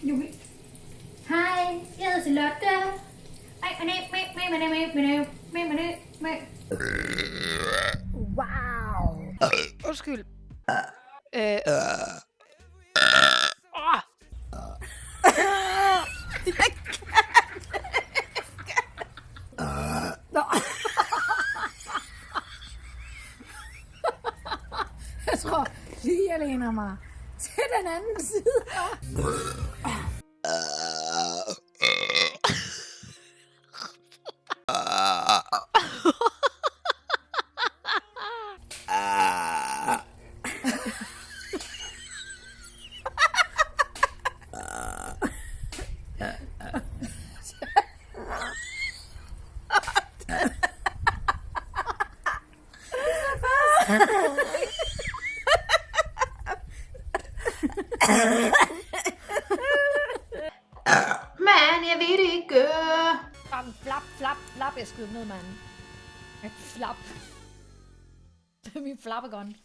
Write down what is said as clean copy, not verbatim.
Hej, jeg hedder Charlotte. Wow. Undskyld. Jeg tror lige, jeg læner mig til den anden side. Men jeg ved det ikke. Flap, jeg skyder ned, mand. Flap. Min flappegun.